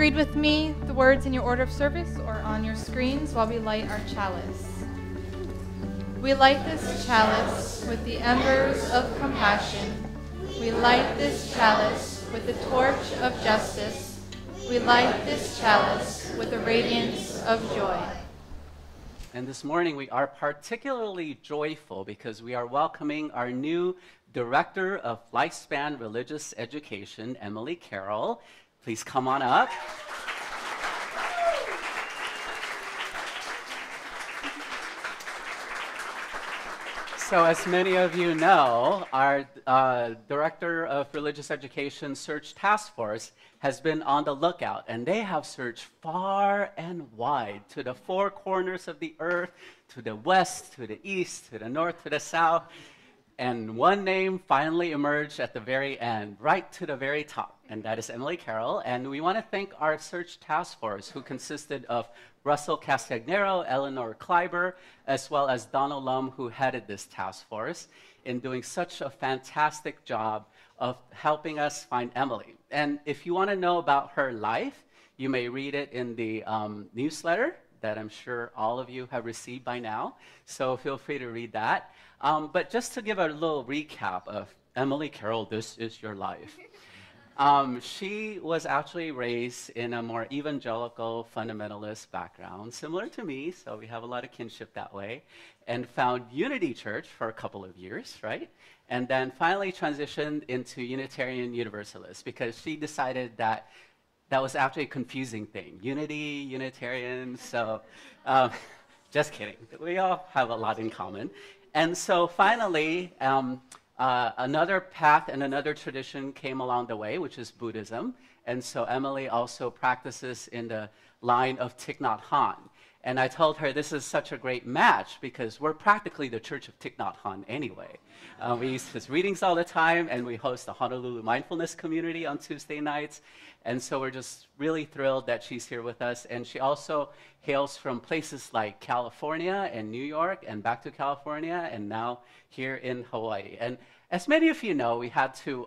read with me the words in your order of service or on your screens while we light our chalice. We light this chalice with the embers of compassion. We light this chalice with the torch of justice. We light this chalice with the radiance of joy. And this morning we are particularly joyful because we are welcoming our new Director of Lifespan Religious Education, Emily Carroll. Please come on up. So as many of you know, our Director of Religious Education Search Task Force has been on the lookout, and they have searched far and wide to the four corners of the earth, to the west, to the east, to the north, to the south, and one name finally emerged at the very end, right to the very top, and that is Emily Carroll. And we want to thank our search task force, who consisted of Russell Castagnero, Eleanor Kleiber, as well as Donald Lum, who headed this task force, in doing such a fantastic job of helping us find Emily. And if you want to know about her life, you may read it in the newsletter that I'm sure all of you have received by now. So feel free to read that. But just to give a little recap of Emily Carroll, This Is Your Life. She was actually raised in a more evangelical fundamentalist background, similar to me, so we have a lot of kinship that way, and found Unity Church for a couple of years, right? And then finally transitioned into Unitarian Universalist because she decided that that was actually a confusing thing. Unity, Unitarian, so just kidding. We all have a lot in common. And so finally, another path and another tradition came along the way, which is Buddhism. And so Emily also practices in the line of Thich Nhat Hanh. And I told her this is such a great match because we're practically the Church of Thich Nhat Hanh anyway. We use his readings all the time, and we host the Honolulu mindfulness community on Tuesday nights. And so we're just really thrilled that she's here with us. And she also hails from places like California and New York and back to California and now here in Hawaii. And as many of you know, we had to,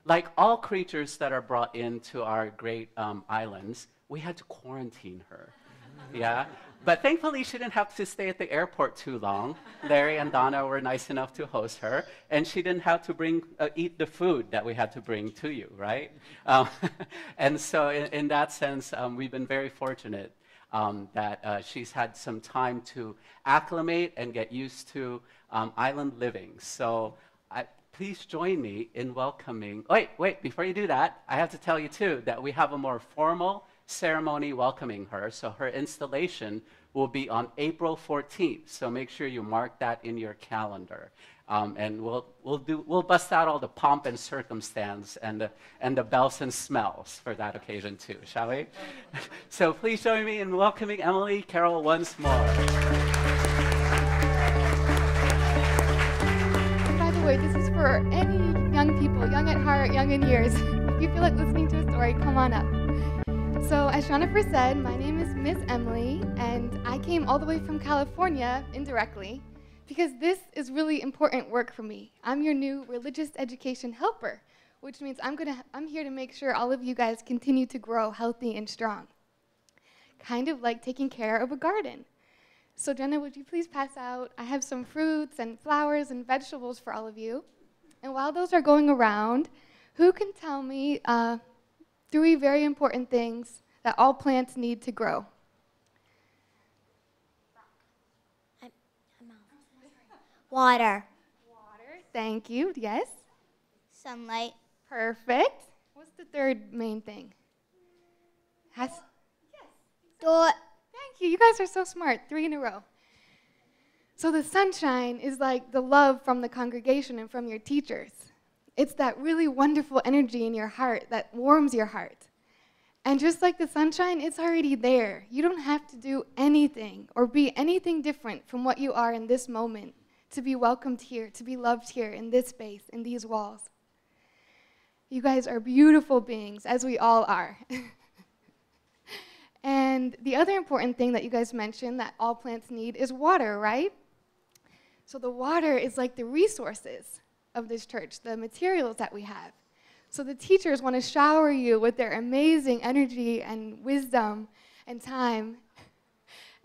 like all creatures that are brought into our great islands, we had to quarantine her. Yeah, but thankfully she didn't have to stay at the airport too long. Larry and Donna were nice enough to host her, and she didn't have to eat the food that we had to bring to you, right? And so in that sense, we've been very fortunate that she's had some time to acclimate and get used to island living. So please join me in welcoming, wait, before you do that, I have to tell you too that we have a more formal ceremony welcoming her. So her installation will be on April 14th. So make sure you mark that in your calendar. And we'll bust out all the pomp and circumstance and the bells and smells for that occasion too, shall we? So please join me in welcoming Emily Carroll once more. By the way, this is for any young people, young at heart, young in years. If you feel like listening to a story, come on up. So as Jennifer said, my name is Miss Emily, and I came all the way from California indirectly because this is really important work for me. I'm your new religious education helper, which means I'm here to make sure all of you guys continue to grow healthy and strong. Kind of like taking care of a garden. So Jenna, would you please pass out? I have some fruits and flowers and vegetables for all of you. And while those are going around, who can tell me 3 very important things that all plants need to grow? Water. Water, thank you, yes. Sunlight. Perfect. What's the 3rd main thing? Yes. Door. Thank you, you guys are so smart, 3 in a row. So the sunshine is like the love from the congregation and from your teachers. It's that really wonderful energy in your heart that warms your heart. And just like the sunshine, it's already there. You don't have to do anything or be anything different from what you are in this moment to be welcomed here, to be loved here in this space, in these walls. You guys are beautiful beings, as we all are. And the other important thing that you guys mentioned that all plants need is water, right? So the water is like the resources of this church, the materials that we have. So the teachers want to shower you with their amazing energy and wisdom and time.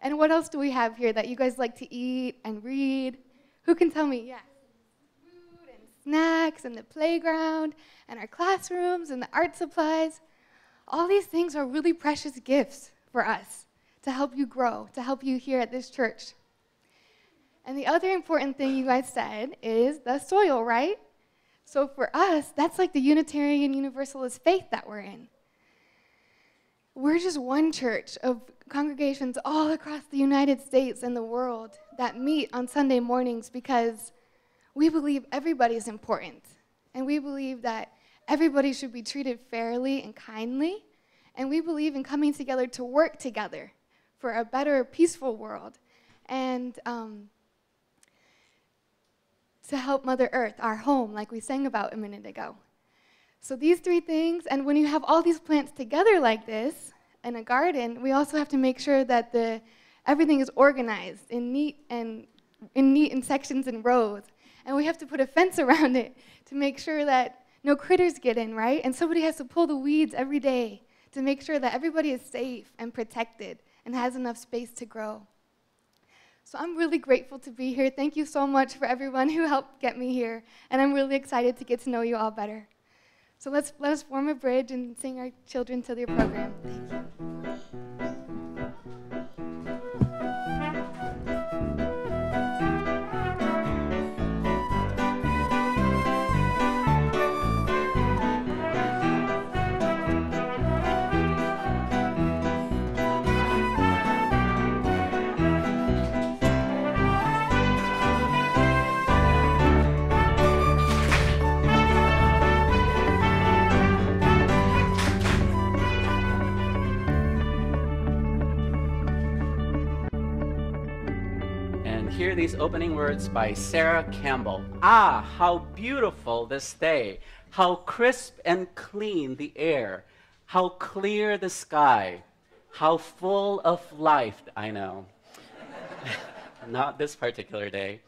And what else do we have here that you guys like to eat and read? Who can tell me? Yeah. Food and snacks and the playground and our classrooms and the art supplies. All these things are really precious gifts for us to help you grow, to help you here at this church. And the other important thing you guys said is the soil, right? So for us, that's like the Unitarian Universalist faith that we're in. We're just one church of congregations all across the United States and the world that meet on Sunday mornings because we believe everybody is important. And we believe that everybody should be treated fairly and kindly. And we believe in coming together to work together for a better, peaceful world. And to help Mother Earth, our home, like we sang about a minute ago. So these three things, and when you have all these plants together like this in a garden, we also have to make sure that everything is organized in neat in sections and rows. And we have to put a fence around it to make sure that no critters get in, right? And somebody has to pull the weeds every day to make sure that everybody is safe and protected and has enough space to grow. So I'm really grateful to be here. Thank you so much for everyone who helped get me here. And I'm really excited to get to know you all better. So let us form a bridge and sing our children to their program. Thank you. Hear these opening words by Sarah Campbell. Ah, how beautiful this day, how crisp and clean the air, how clear the sky, how full of life, I know. Not this particular day.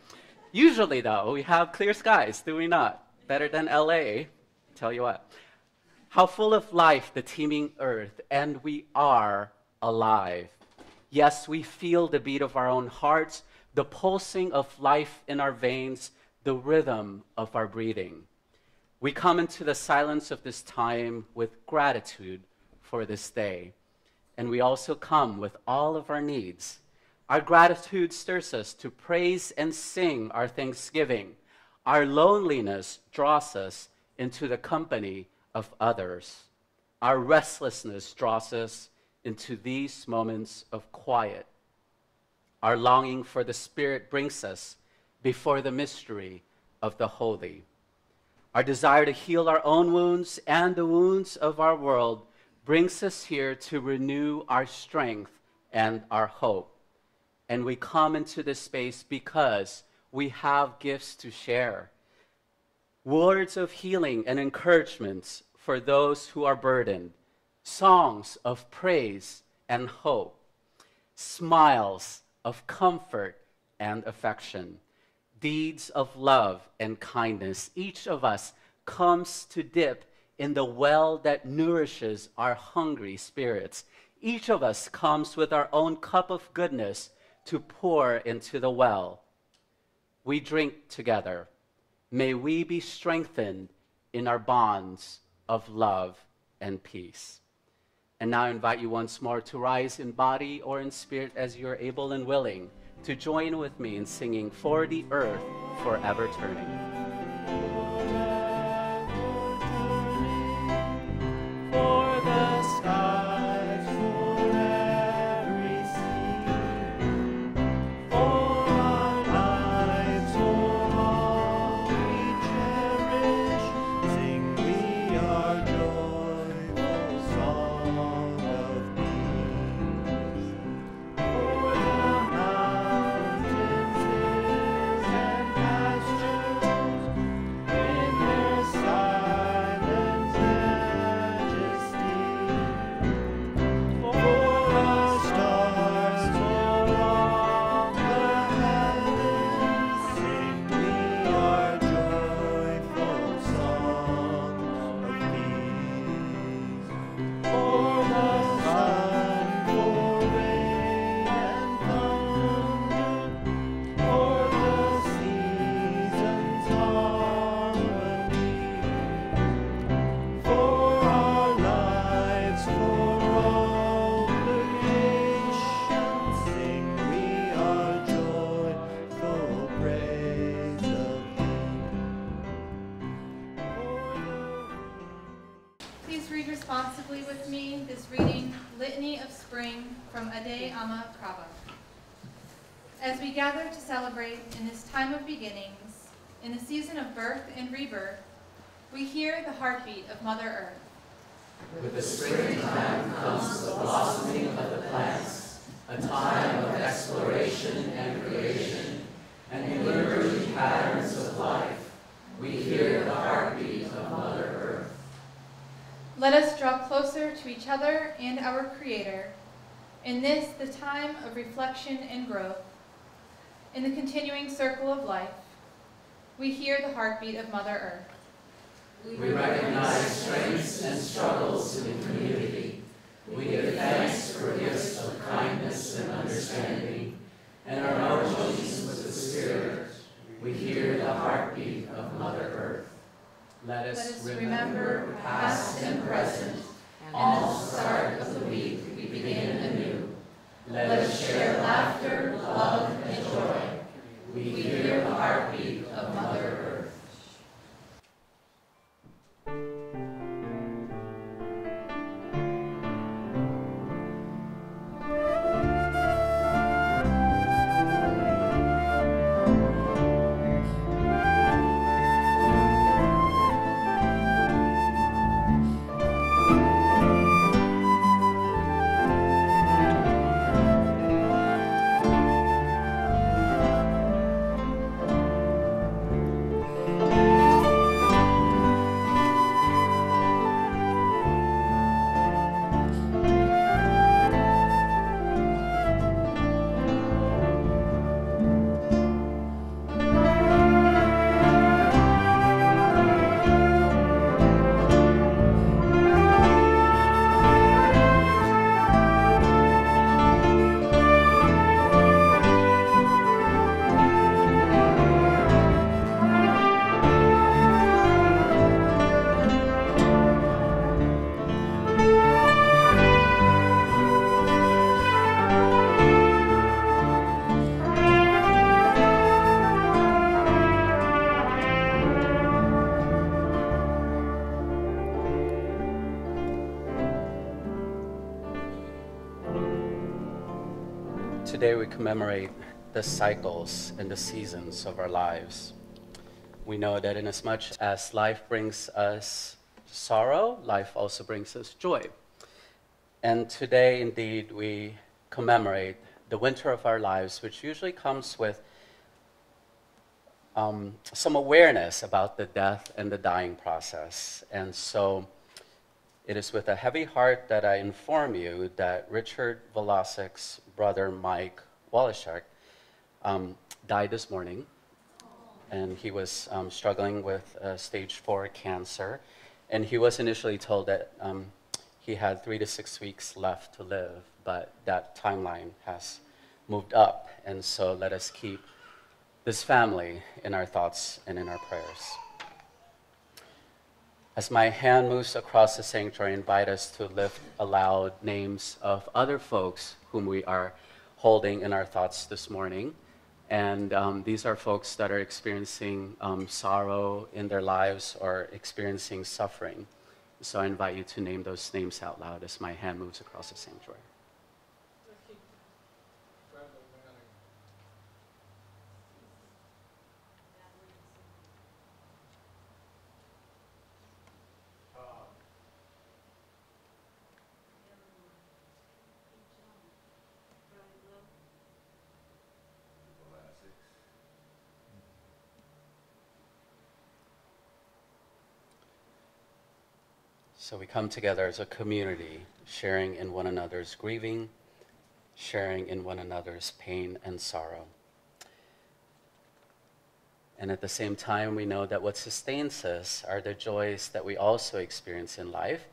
Usually, though, we have clear skies, do we not? Better than LA, tell you what. How full of life the teeming earth, and we are alive. Yes, we feel the beat of our own hearts, the pulsing of life in our veins, the rhythm of our breathing. We come into the silence of this time with gratitude for this day. And we also come with all of our needs. Our gratitude stirs us to praise and sing our thanksgiving. Our loneliness draws us into the company of others. Our restlessness draws us into these moments of quiet. Our longing for the Spirit brings us before the mystery of the holy. Our desire to heal our own wounds and the wounds of our world brings us here to renew our strength and our hope. And we come into this space because we have gifts to share. Words of healing and encouragement for those who are burdened. Songs of praise and hope. Smiles of comfort and affection, deeds of love and kindness. Each of us comes to dip in the well that nourishes our hungry spirits. Each of us comes with our own cup of goodness to pour into the well. We drink together. May we be strengthened in our bonds of love and peace. And now I invite you once more to rise in body or in spirit as you're able and willing to join with me in singing For the Earth Forever Turning. For the skies for every sea, for our lives for all we cherish, sing we our joyful song of peace. For the mountains, hills, and pastures, responsibly with me this reading, Litany of Spring from Ade Ama Krava. As we gather to celebrate in this time of beginnings, in the season of birth and rebirth, we hear the heartbeat of Mother Earth. With the springtime comes the blossoming of the plants, a time of exploration and creation, and emerging patterns of life. We hear the heartbeat of Mother Earth. Let us draw closer to each other and our Creator. In this, the time of reflection and growth. In the continuing circle of life, we hear the heartbeat of Mother Earth. We recognize strengths and struggles in the community. We give thanks for gifts of kindness and understanding, and our emotions with the Spirit. We hear the heartbeat of Mother Earth. Let us remember past and present, all start of the week we begin anew. Let us share laughter, love, and joy. We hear the heartbeat of Mother Earth. Today we commemorate the cycles and the seasons of our lives. We know that inasmuch as life brings us sorrow, life also brings us joy. And today, indeed, we commemorate the winter of our lives, which usually comes with some awareness about the death and the dying process. And so it is with a heavy heart that I inform you that Richard Volasik's brother, Mike Wallachek, died this morning. And he was struggling with stage 4 cancer. And he was initially told that he had 3 to 6 weeks left to live, but that timeline has moved up. And so let us keep this family in our thoughts and in our prayers. As my hand moves across the sanctuary, I invite us to lift aloud names of other folks whom we are holding in our thoughts this morning. And these are folks that are experiencing sorrow in their lives or experiencing suffering. So I invite you to name those names out loud as my hand moves across the sanctuary. So we come together as a community, sharing in one another's grieving, sharing in one another's pain and sorrow. And at the same time, we know that what sustains us are the joys that we also experience in life.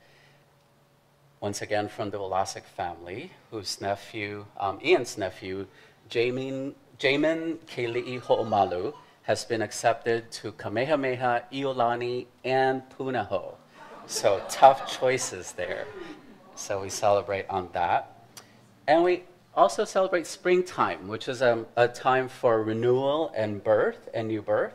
Once again, from the Velasek family, whose nephew, Ian's nephew, Jamin Keli'i Ho'omalu, has been accepted to Kamehameha, Iolani, and Punahou. So tough choices there. So we celebrate on that. And we also celebrate springtime, which is a time for renewal and birth and new birth.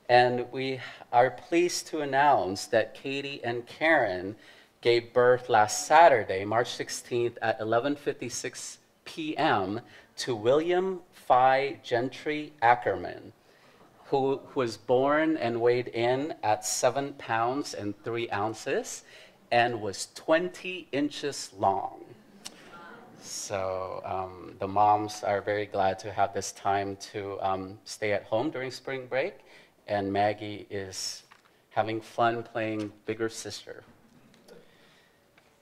And we are pleased to announce that Katie and Karen gave birth last Saturday, March 16th at 11:56 p.m. to William Phi Gentry Ackerman, who was born and weighed in at 7 pounds and 3 ounces and was 20 inches long. So the moms are very glad to have this time to stay at home during spring break, and Maggie is having fun playing bigger sister.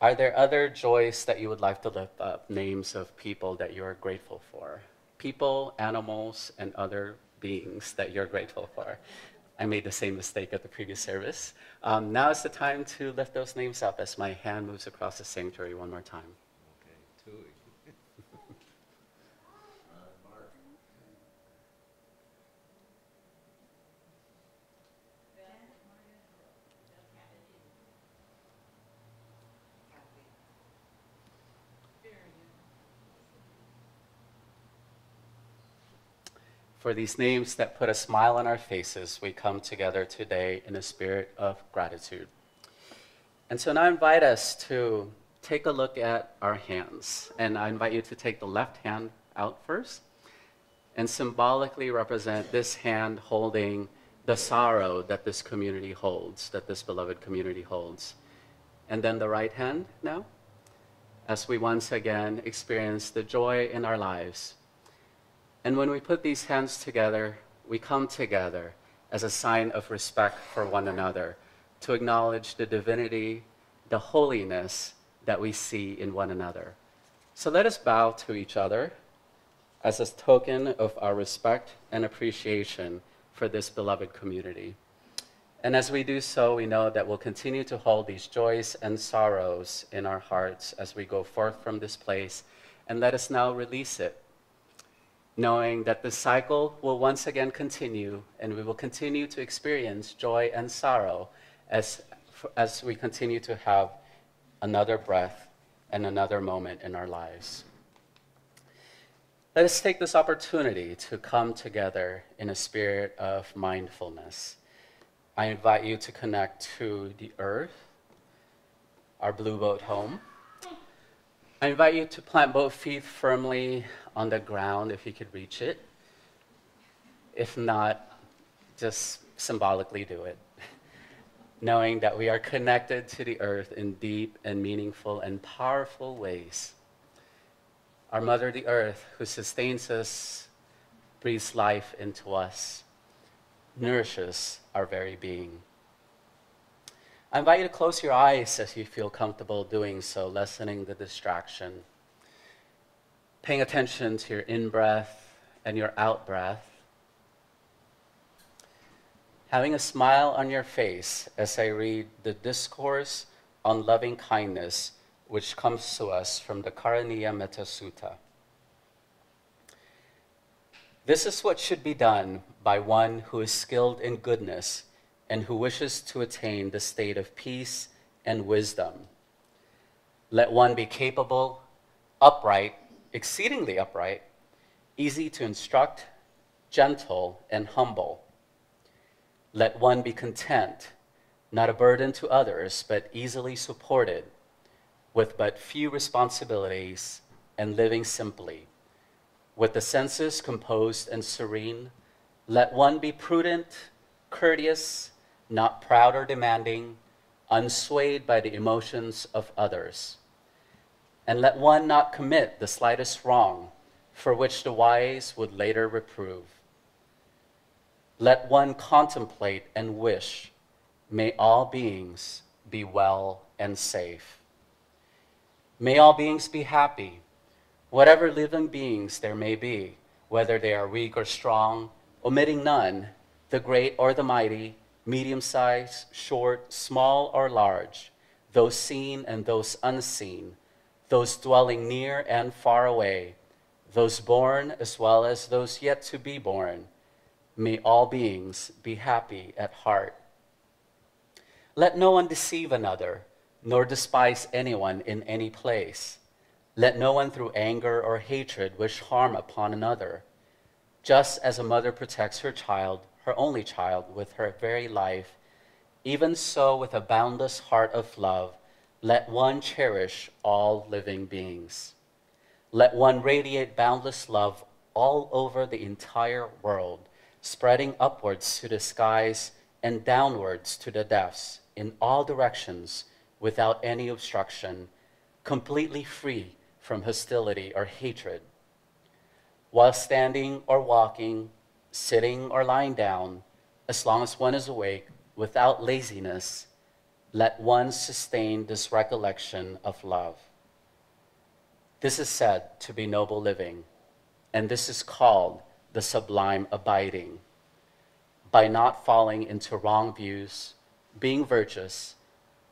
Are there other joys that you would like to lift up, names of people that you are grateful for? People, animals, and other beings that you're grateful for. I made the same mistake at the previous service. Now is the time to lift those names up as my hand moves across the sanctuary one more time. Okay, two. For these names that put a smile on our faces, we come together today in a spirit of gratitude. And so now I invite us to take a look at our hands. And I invite you to take the left hand out first and symbolically represent this hand holding the sorrow that this community holds, that this beloved community holds. And then the right hand now, as we once again experience the joy in our lives. And when we put these hands together, we come together as a sign of respect for one another, to acknowledge the divinity, the holiness that we see in one another. So let us bow to each other as a token of our respect and appreciation for this beloved community. And as we do so, we know that we'll continue to hold these joys and sorrows in our hearts as we go forth from this place. And let us now release it, knowing that the cycle will once again continue, and we will continue to experience joy and sorrow as we continue to have another breath and another moment in our lives. Let us take this opportunity to come together in a spirit of mindfulness. I invite you to connect to the earth, our blue boat home. I invite you to plant both feet firmly on the ground if you could reach it. If not, just symbolically do it, knowing that we are connected to the earth in deep and meaningful and powerful ways. Our Mother, the Earth, who sustains us, breathes life into us, nourishes our very being. I invite you to close your eyes as you feel comfortable doing so, lessening the distraction, paying attention to your in-breath and your out-breath, having a smile on your face as I read the Discourse on Loving Kindness, which comes to us from the Karaniya Metta Sutta. This is what should be done by one who is skilled in goodness and who wishes to attain the state of peace and wisdom. Let one be capable, upright, exceedingly upright, easy to instruct, gentle, and humble. Let one be content, not a burden to others, but easily supported, with but few responsibilities and living simply. With the senses composed and serene, let one be prudent, courteous, not proud or demanding, unswayed by the emotions of others. And let one not commit the slightest wrong, for which the wise would later reprove. Let one contemplate and wish, may all beings be well and safe. May all beings be happy, whatever living beings there may be, whether they are weak or strong, omitting none, the great or the mighty, medium-sized, short, small or large, those seen and those unseen, those dwelling near and far away, those born as well as those yet to be born. May all beings be happy at heart. Let no one deceive another, nor despise anyone in any place. Let no one through anger or hatred wish harm upon another. Just as a mother protects her child, her only child, with her very life, even so with a boundless heart of love, Let one cherish all living beings. Let one radiate boundless love all over the entire world, spreading upwards to the skies and downwards to the depths, in all directions, without any obstruction, completely free from hostility or hatred. While standing or walking, sitting or lying down, as long as one is awake, without laziness, let one sustain this recollection of love. This is said to be noble living, and this is called the sublime abiding. By not falling into wrong views, being virtuous,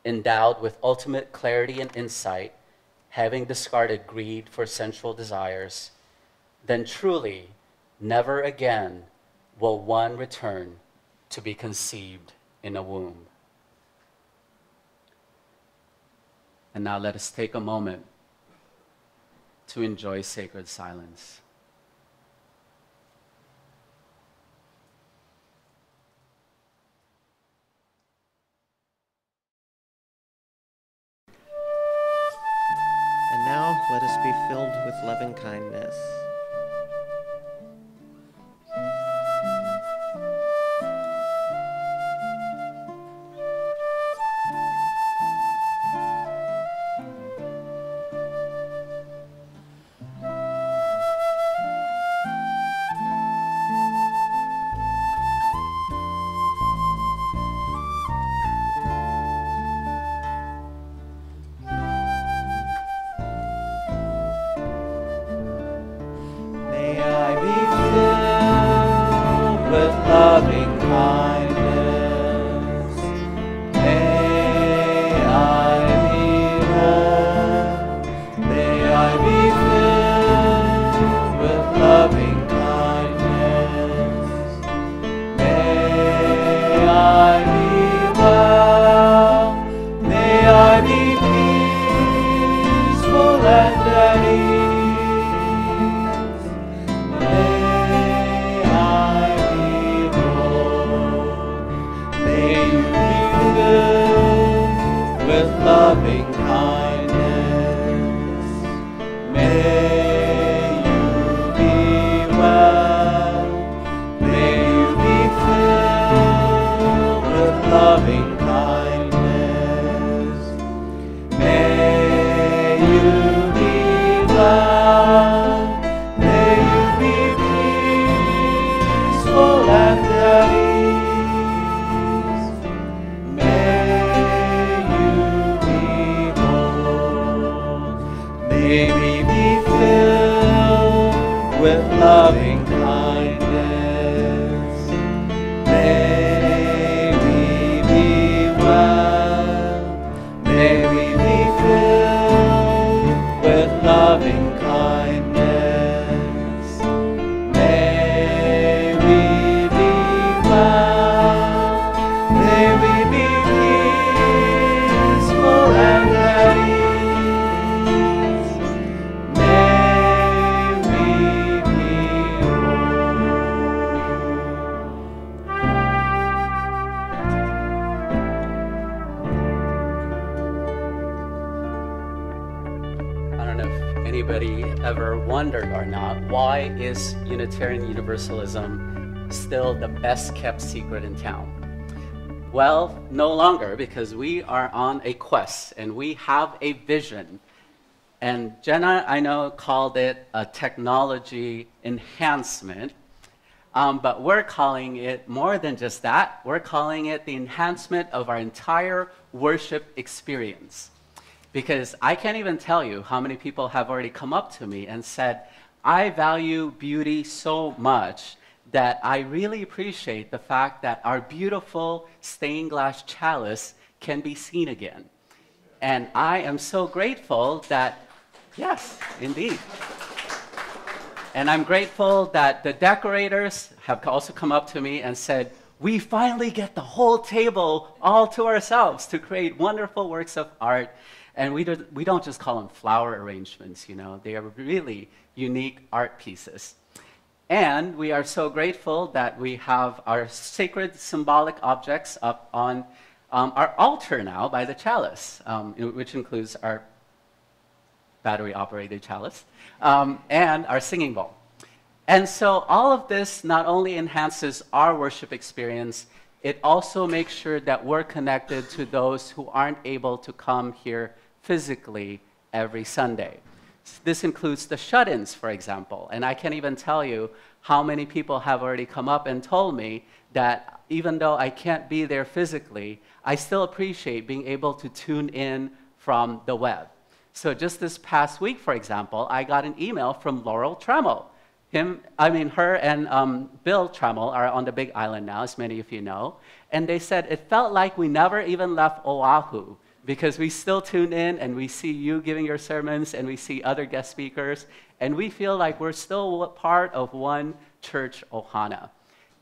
endowed with ultimate clarity and insight, having discarded greed for sensual desires, then truly never again will one return to be conceived in a womb. And now let us take a moment to enjoy sacred silence. And now let us be filled with loving kindness. May I be filled with loving kindness. May I be loved. May I be filled with loving kindness. May I be well. May I be peaceful and at ease. Loving kindness, may you be well, may you be filled with loving kindness, may you be well, may you be peaceful and at ease. May we be filled with loving kindness. May we be well. May we be filled with loving kindness. May we be well. May we be peaceful and at ease. Anybody ever wondered or not, why is Unitarian Universalism still the best kept secret in town? Well, no longer, because we are on a quest and we have a vision. And Jenna, I know, called it a technology enhancement, but we're calling it more than just that. We're calling it the enhancement of our entire worship experience. Because I can't even tell you how many people have already come up to me and said, I value beauty so much that I really appreciate the fact that our beautiful stained glass chalice can be seen again. And I am so grateful that, yes, indeed. And I'm grateful that the decorators have also come up to me and said, we finally get the whole table all to ourselves to create wonderful works of art. And we don't just call them flower arrangements, you know. They are really unique art pieces. And we are so grateful that we have our sacred symbolic objects up on our altar now by the chalice, which includes our battery-operated chalice, and our singing bowl. And so all of this not only enhances our worship experience, it also makes sure that we're connected to those who aren't able to come here physically every Sunday. This includes the shut-ins, for example. And I can't even tell you how many people have already come up and told me that even though I can't be there physically, I still appreciate being able to tune in from the web. So just this past week, for example, I got an email from Laurel Trammell. Her and Bill Trammell are on the Big Island now, as many of you know. And they said, it felt like we never even left Oahu because we still tune in and we see you giving your sermons and we see other guest speakers. And we feel like we're still part of one church ohana.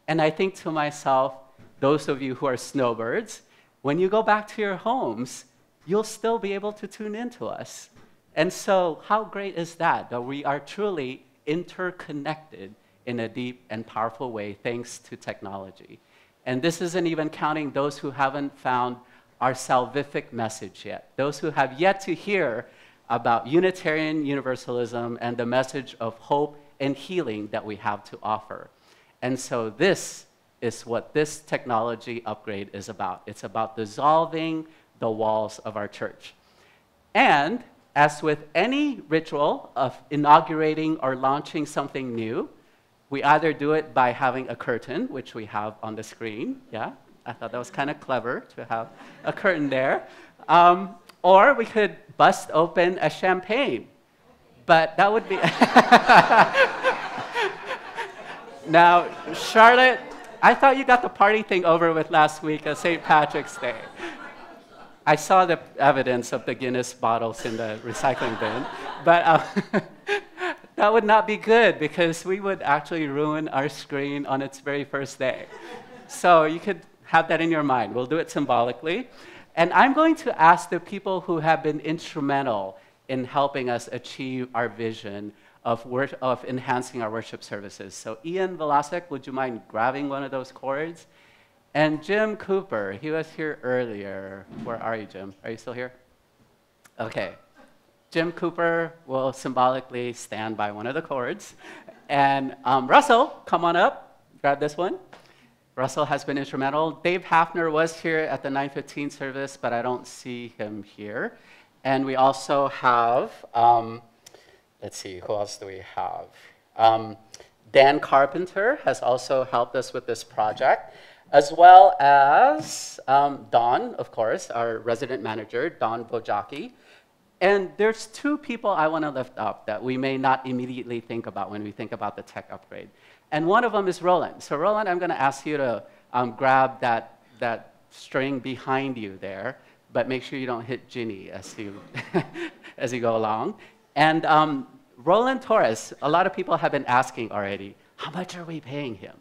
And I think to myself, those of you who are snowbirds, when you go back to your homes, you'll still be able to tune into us. And so how great is that we are truly interconnected in a deep and powerful way thanks to technology. And this isn't even counting those who haven't found our salvific message yet, those who have yet to hear about Unitarian Universalism and the message of hope and healing that we have to offer. And so this is what this technology upgrade is about. It's about dissolving the walls of our church. And as with any ritual of inaugurating or launching something new, we either do it by having a curtain, which we have on the screen. Yeah, I thought that was kind of clever to have a curtain there. Or we could bust open a champagne. But that would be... Now, Charlotte, I thought you got the party thing over with last week at St. Patrick's Day. I saw the evidence of the Guinness bottles in the recycling bin, but that would not be good because we would actually ruin our screen on its very first day. So you could have that in your mind. We'll do it symbolically. And I'm going to ask the people who have been instrumental in helping us achieve our vision of enhancing our worship services. So Ian Velasek, would you mind grabbing one of those cords? And Jim Cooper, he was here earlier. Where are you, Jim? Are you still here? Okay. Jim Cooper will symbolically stand by one of the cords. And Russell, come on up, grab this one. Russell has been instrumental. Dave Hafner was here at the 9:15 service, but I don't see him here. And we also have, let's see, who else do we have? Dan Carpenter has also helped us with this project, as well as Don, of course, our resident manager, Don Bojaki. And there's two people I want to lift up that we may not immediately think about when we think about the tech upgrade. And one of them is Roland. So Roland, I'm going to ask you to grab that string behind you there, but make sure you don't hit Ginny as you, as you go along. And Roland Torres, a lot of people have been asking already, how much are we paying him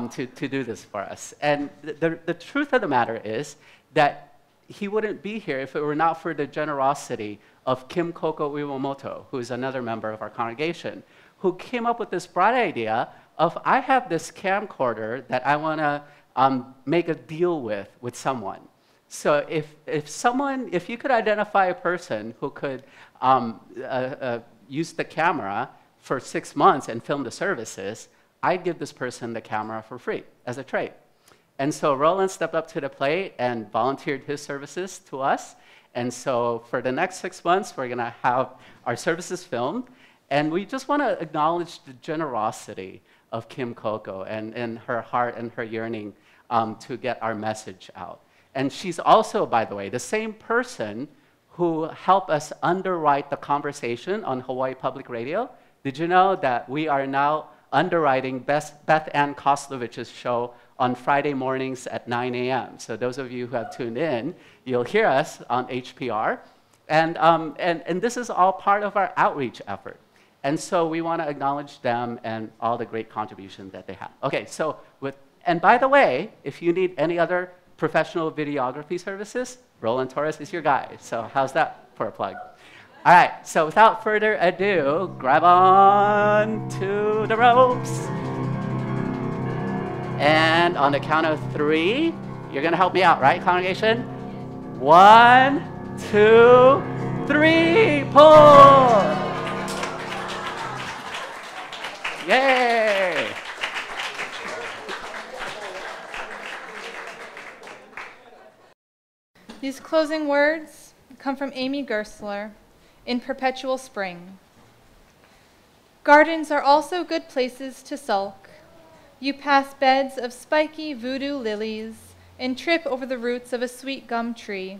to do this for us? And the truth of the matter is that he wouldn't be here if it were not for the generosity of Kim Koko Iwamoto, who is another member of our congregation, who came up with this bright idea of, I have this camcorder that I want to make a deal with someone. So if you could identify a person who could use the camera for 6 months and film the services, I'd give this person the camera for free as a trade. And so Roland stepped up to the plate and volunteered his services to us. And so for the next 6 months, we're going to have our services filmed. And we just want to acknowledge the generosity of Kim Koko and her heart and her yearning to get our message out. And she's also, by the way, the same person who helped us underwrite the conversation on Hawaii Public Radio. Did you know that we are now underwriting Beth Ann Koslovich's show on Friday mornings at 9 a.m. So those of you who have tuned in, you'll hear us on HPR. And this is all part of our outreach effort. And so we want to acknowledge them and all the great contribution that they have. Okay, so and by the way, if you need any other professional videography services, Roland Torres is your guy. So how's that for a plug? All right, so without further ado, grab on to the ropes. And on the count of 3, You're going to help me out, right, congregation? 1, 2, 3, pull! Yay! These closing words come from Amy Gersler in Perpetual Spring. Gardens are also good places to sulk. You pass beds of spiky voodoo lilies and trip over the roots of a sweet gum tree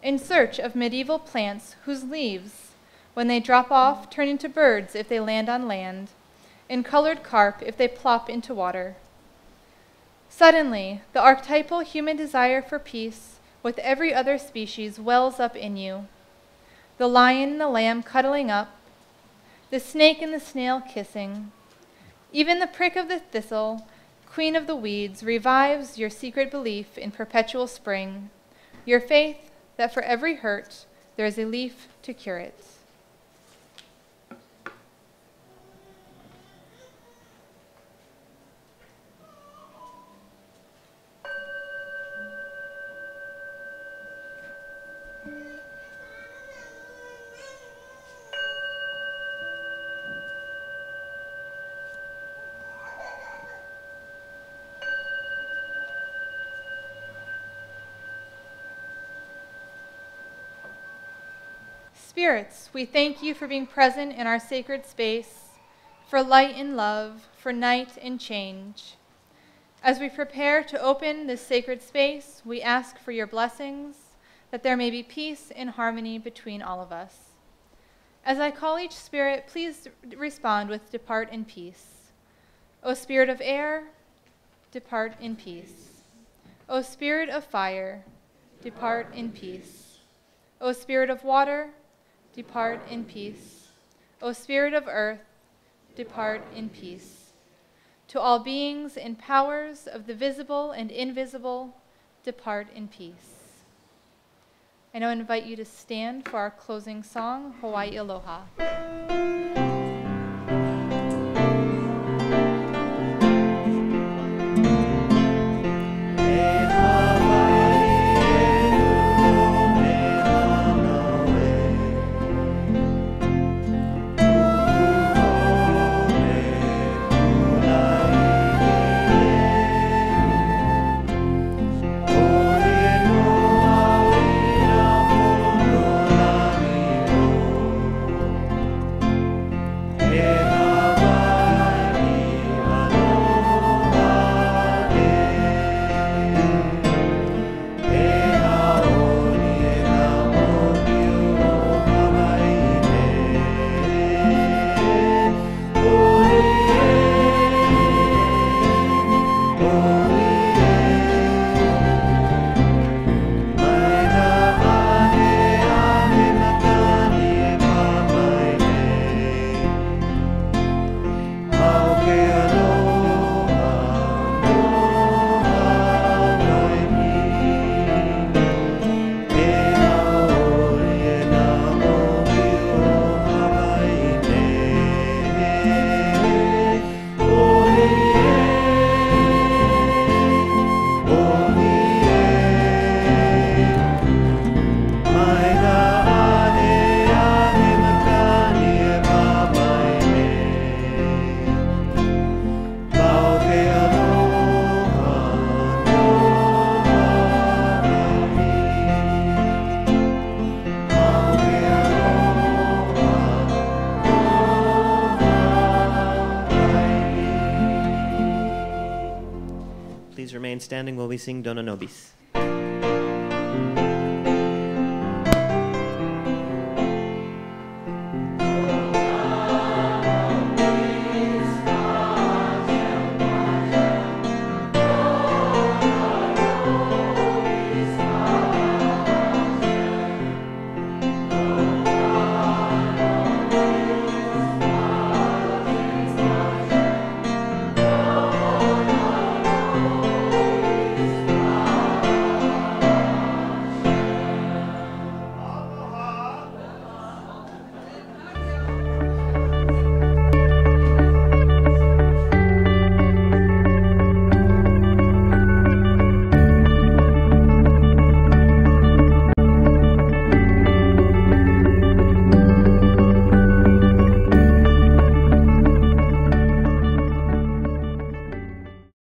in search of medieval plants whose leaves, when they drop off, turn into birds if they land on land, and colored carp if they plop into water. Suddenly, the archetypal human desire for peace with every other species wells up in you. The lion and the lamb cuddling up, the snake and the snail kissing. Even the prick of the thistle, queen of the weeds, revives your secret belief in perpetual spring, your faith that for every hurt there is a leaf to cure it. Spirits, we thank you for being present in our sacred space, for light and love, for night and change. As we prepare to open this sacred space, we ask for your blessings, that there may be peace and harmony between all of us. As I call each spirit, please respond with depart in peace. O spirit of air, depart in peace. O spirit of fire, depart in peace. O spirit of water, depart in peace. O spirit of earth, depart in peace. To all beings and powers of the visible and invisible, depart in peace. I now invite you to stand for our closing song, Hawaii Aloha. Standing while we sing Dona Nobis.